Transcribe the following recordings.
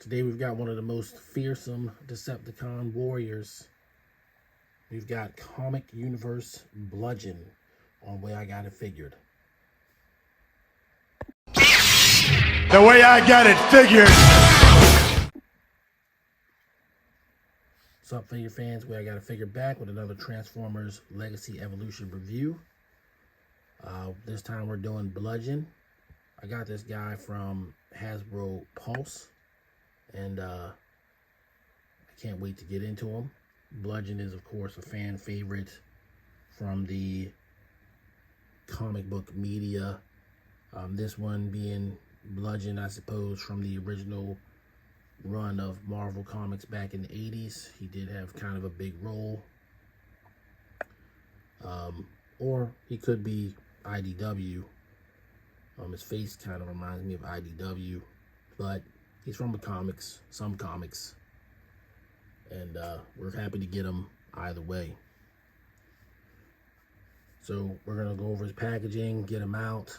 Today we've got one of the most fearsome Decepticon warriors. We've got Comic Universe Bludgeon on Way I Got It Figured. The way I got it figured. What's up, figure fans? Way I Got It Figured back with another Transformers Legacy Evolution review. This time we're doing Bludgeon. I got this guy from Hasbro Pulse, and I can't wait to get into him. Bludgeon is, of course, a fan favorite from the comic book media. This one being Bludgeon, I suppose, from the original run of Marvel Comics back in the 80s. He did have kind of a big role. Or he could be IDW. His face kind of reminds me of IDW, but he's from the comics, some comics, and we're happy to get him either way. So we're gonna go over his packaging, get him out,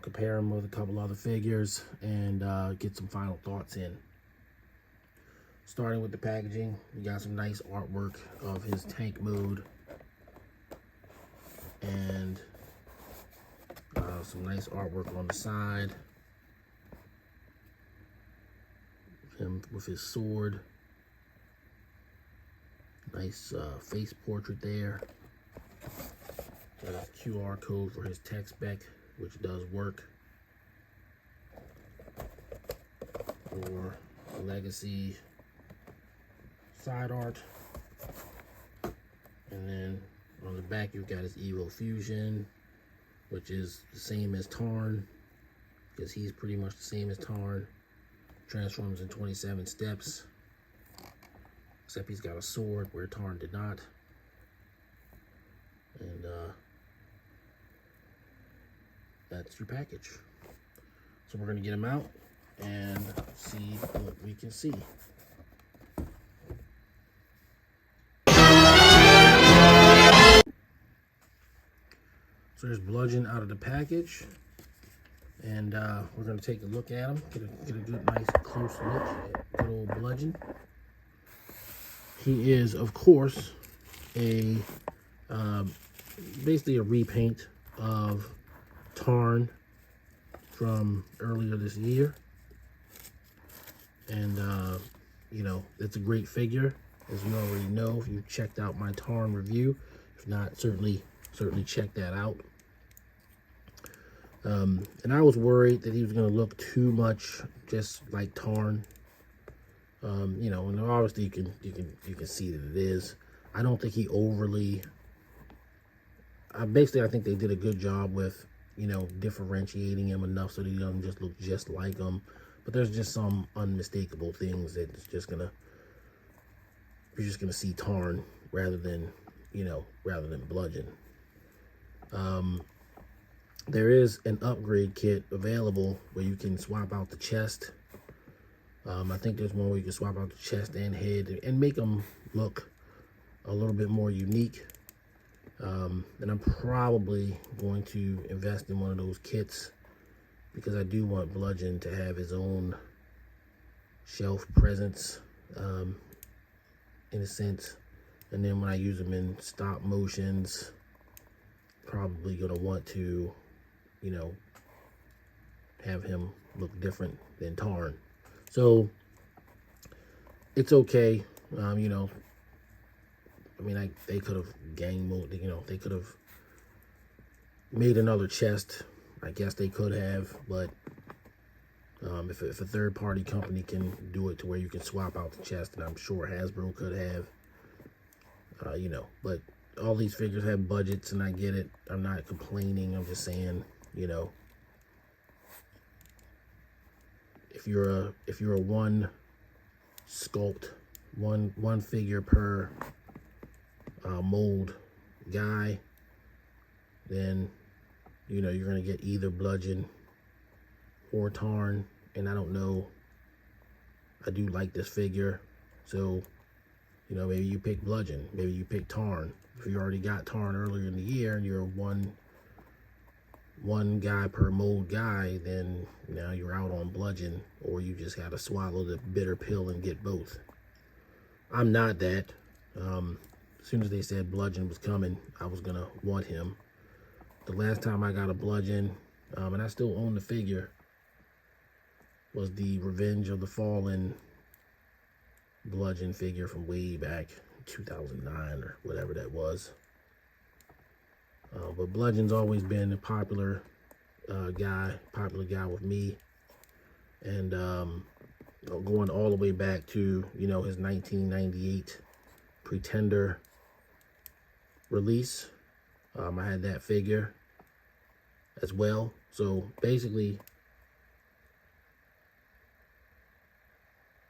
compare him with a couple other figures, and get some final thoughts in. Starting with the packaging, we got some nice artwork of his tank mode, and some nice artwork on the side. Him with his sword. Nice face portrait there. Got a QR code for his tech spec, which does work. For Legacy side art. And then on the back you've got his Evo Fusion, which is the same as Tarn, because he's pretty much the same as Tarn. Transforms in 27 steps, except he's got a sword where Tarn did not. And that's your package. So we're gonna get him out and see what we can see. So there's Bludgeon out of the package, and we're going to take a look at him, get a good, nice, close look at good old Bludgeon. He is, of course, a basically a repaint of Tarn from earlier this year, and you know, it's a great figure, as you already know if you checked out my Tarn review. If not, certainly check that out. And I was worried that he was going to look too much just like Tarn. You know, and obviously you can see that it is. I don't think he overly. Basically, I think they did a good job with, you know, differentiating him enough so that he doesn't just look just like him. But there's just some unmistakable things that it's just gonna. You're just gonna see Tarn rather than, you know, rather than Bludgeon. There is an upgrade kit available where you can swap out the chest. I think there's one where you can swap out the chest and head and make them look a little bit more unique. And I'm probably going to invest in one of those kits because I do want Bludgeon to have his own shelf presence, in a sense. And then when I use them in stop motions, probably gonna want to, you know, have him look different than Tarn. So it's okay. You know, I mean, they could have gang mode, you know, they could have made another chest. I guess they could have, but if a third party company can do it to where you can swap out the chest, and I'm sure Hasbro could have, you know, but all these figures have budgets, and I get it. I'm not complaining. I'm just saying, you know, if you're a one sculpt, one figure per mold guy, then, you know, you're gonna get either Bludgeon or Tarn. And I don't know. I do like this figure, so, you know, maybe you pick Bludgeon, maybe you pick Tarn. If you already got Tarn earlier in the year and you're a one one guy per mold guy, then now you're out on Bludgeon, or you just gotta swallow the bitter pill and get both. I'm not that. As soon as they said Bludgeon was coming, I was gonna want him. The last time I got a Bludgeon, and I still own the figure, was the Revenge of the Fallen Bludgeon figure from way back 2009 or whatever that was. But Bludgeon's always been a popular guy with me, and going all the way back to, you know, his 1998 Pretender release. I had that figure as well. So basically,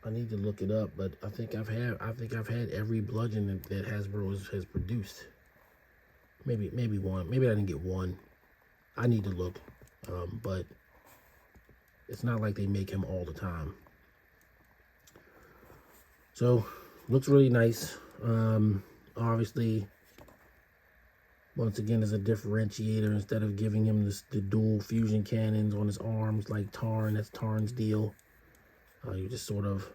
I need to look it up, but I think I've had every Bludgeon that Hasbro has produced. Maybe one. Maybe I didn't get one. I need to look, but it's not like they make him all the time. So looks really nice. Obviously, once again, as a differentiator, instead of giving him the dual fusion cannons on his arms like Tarn, that's Tarn's deal. You just sort of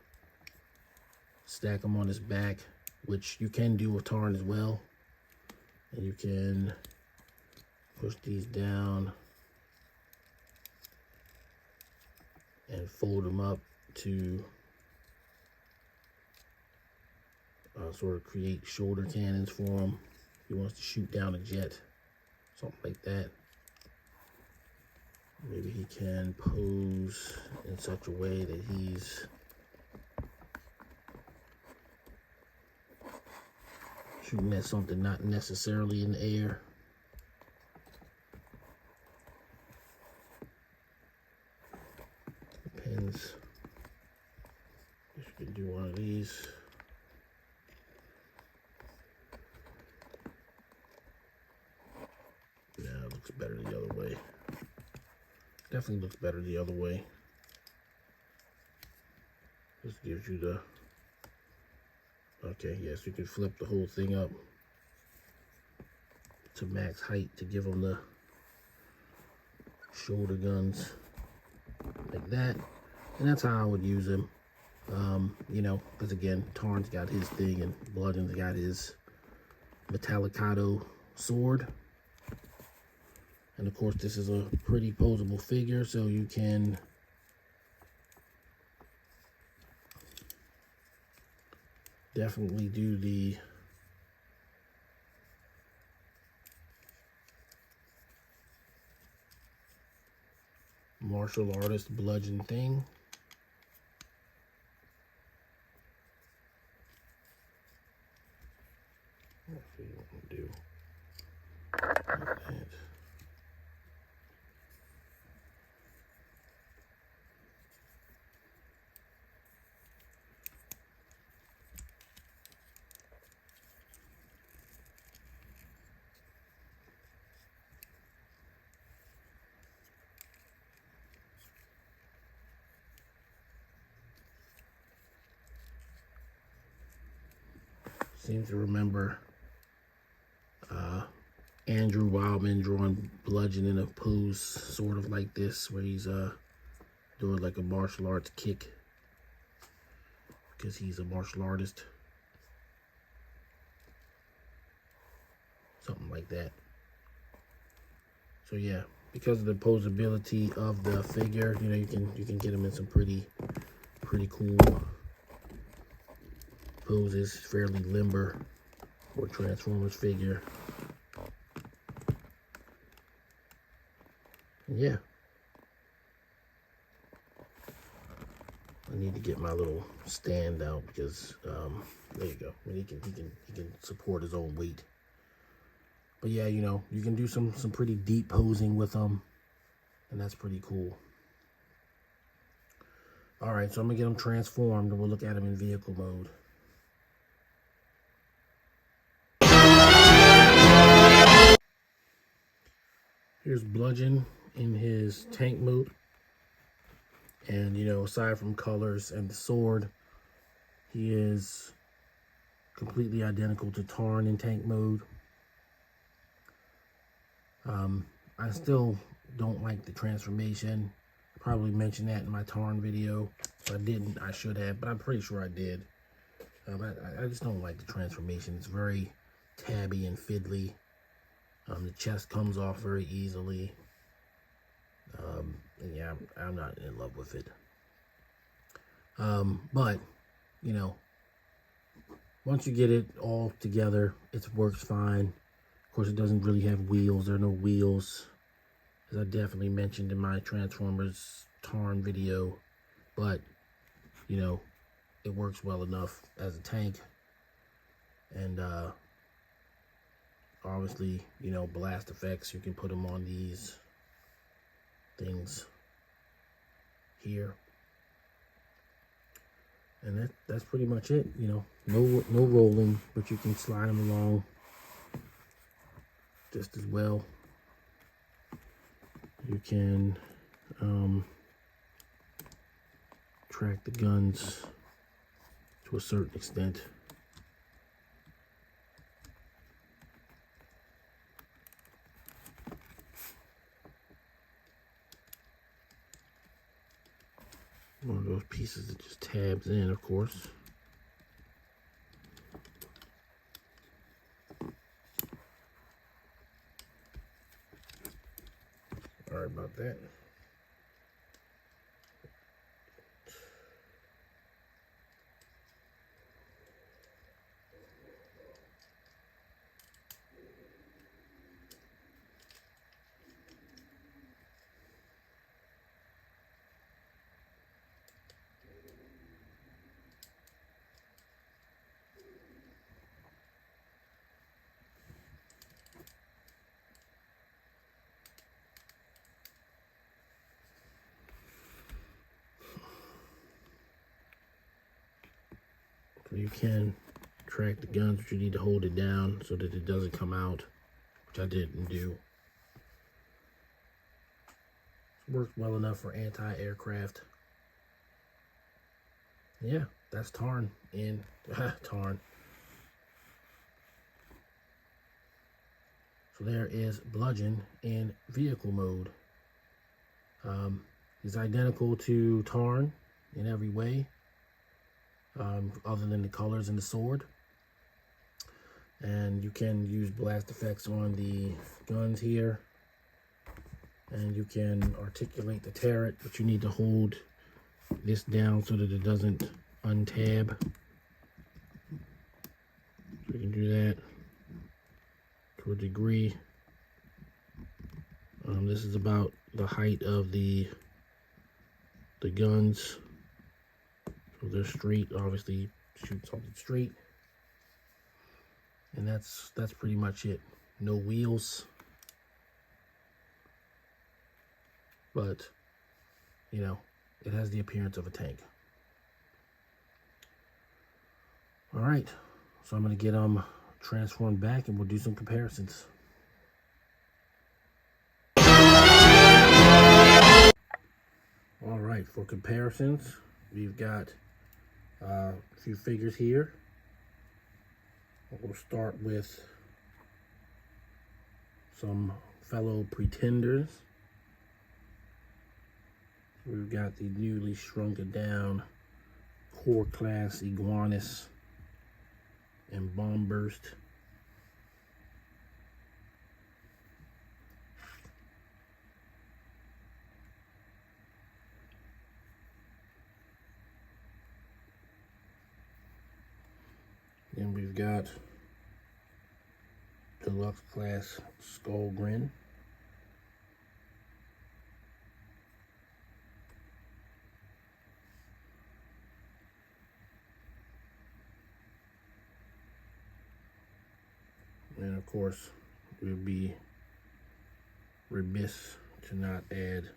stack them on his back, which you can do with Tarn as well. And you can push these down and fold them up to sort of create shoulder cannons for him. If he wants to shoot down a jet, something like that. Maybe he can pose in such a way that he's shooting at something not necessarily in the air. Depends. Guess you can do one of these. Yeah, it looks better the other way. Definitely looks better the other way. This gives you the... Okay, yes, you can flip the whole thing up to max height to give them the shoulder guns like that. And that's how I would use him. You know, because again, Tarn's got his thing and Bludgeon's got his Metallicado sword. And of course, this is a pretty posable figure, so you can definitely do the martial artist Bludgeon thing. Let's see what we can do. Like that. Seem to remember Andrew Wildman drawing Bludgeon in a pose sort of like this, where he's doing like a martial arts kick because he's a martial artist. Something like that. So yeah, because of the posability of the figure, you know, you can get him in some pretty cool poses. Fairly limber for a Transformers figure. And yeah, I need to get my little stand out because there you go. I mean, he can support his own weight. But yeah, you know, you can do some pretty deep posing with them, and that's pretty cool. All right, so I'm gonna get them transformed, and we'll look at them in vehicle mode. Here's Bludgeon in his tank mode. And, you know, aside from colors and the sword, he is completely identical to Tarn in tank mode. I still don't like the transformation. I probably mentioned that in my Tarn video. If I didn't, I should have, but I'm pretty sure I did. I just don't like the transformation. It's very tabby and fiddly. The chest comes off very easily. And yeah, I'm not in love with it. But, you know, once you get it all together, it works fine. Of course, it doesn't really have wheels. There are no wheels, as I definitely mentioned in my Transformers Tarn video. But, you know, it works well enough as a tank. And, obviously, you know, blast effects, you can put them on these things here. And that's pretty much it. You know, no rolling, but you can slide them along just as well. You can track the guns to a certain extent. One of those pieces that just tabs in, of course. Sorry about that. So you can track the guns, but you need to hold it down so that it doesn't come out, which I didn't do. It works well enough for anti-aircraft. Yeah, that's Tarn in Tarn. So there is Bludgeon in vehicle mode. He's identical to Tarn in every way, other than the colors and the sword. And you can use blast effects on the guns here. And you can articulate the turret, but you need to hold this down so that it doesn't untab. So you can do that to a degree. This is about the height of the guns. So they're straight, obviously shoot something straight. And that's pretty much it. No wheels. But, you know, it has the appearance of a tank. All right, so I'm gonna get them transformed back and we'll do some comparisons. All right, for comparisons, we've got a few figures here. We'll start with some fellow pretenders. We've got the newly shrunken down core class Iguanus and Bomb Burst. Then we've got Deluxe Class Skull Grin. And of course, we'll be remiss to not add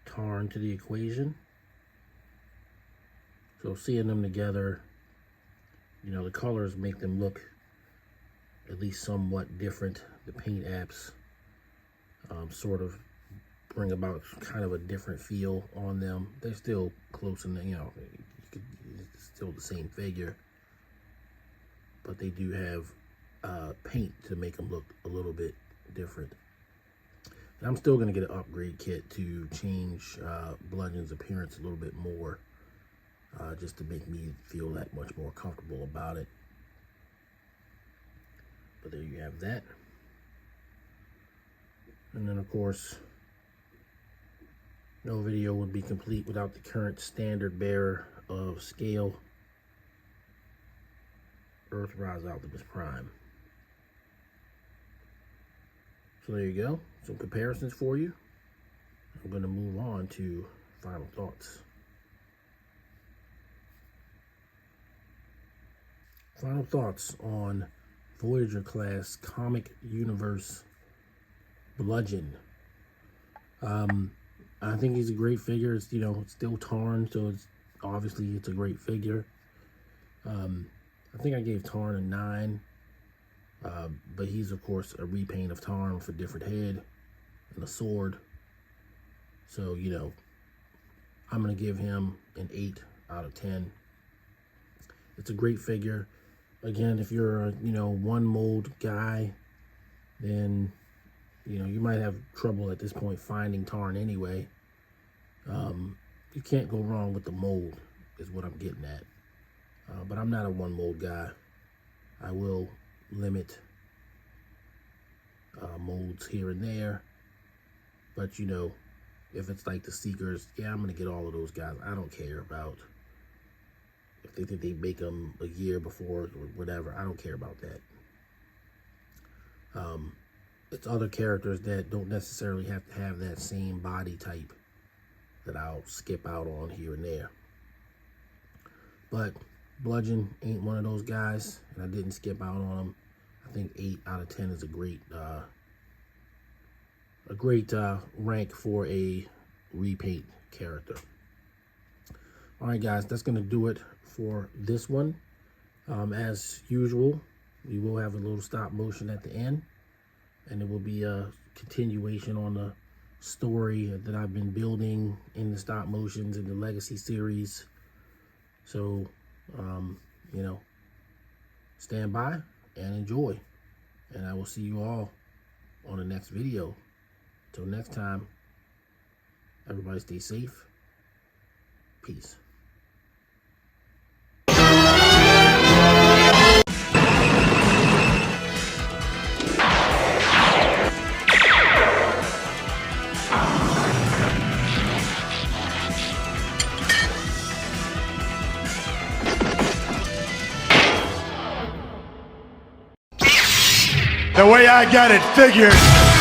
Tarn to the equation. So seeing them together, you know, the colors make them look at least somewhat different. The paint apps sort of bring about kind of a different feel on them. They're still close in the, you know, it's still the same figure, but they do have paint to make them look a little bit different. And I'm still going to get an upgrade kit to change Bludgeon's appearance a little bit more, just to make me feel that much more comfortable about it. But there you have that. And then, of course, no video would be complete without the current standard bearer of scale, Earthrise Optimus Prime. So there you go, some comparisons for you. I'm going to move on to final thoughts. Final thoughts on Voyager class comic universe Bludgeon. I think he's a great figure. It's, you know, it's still Tarn, so it's obviously it's a great figure. I think I gave Tarn a 9. But he's, of course, a repaint of Tarn with a different head and a sword. So, you know, I'm going to give him an 8 out of 10. It's a great figure. Again, if you're a, you know, one mold guy, then, you know, you might have trouble at this point finding Tarn anyway. You can't go wrong with the mold, is what I'm getting at. But I'm not a one mold guy. I will limit molds here and there, but you know, if it's like the Seekers, yeah, I'm gonna get all of those guys. I don't care about if they think they make them a year before or whatever. I don't care about that. It's other characters that don't necessarily have to have that same body type that I'll skip out on here and there. But Bludgeon ain't one of those guys, and I didn't skip out on him. I think 8 out of 10 is a great rank for a repaint character. All right, guys, that's going to do it for this one. As usual, we will have a little stop motion at the end, and it will be a continuation on the story that I've been building in the stop motions in the Legacy series. So, you know, stand by and enjoy. And I will see you all on the next video. Till next time, everybody stay safe. Peace. The way I got it figured.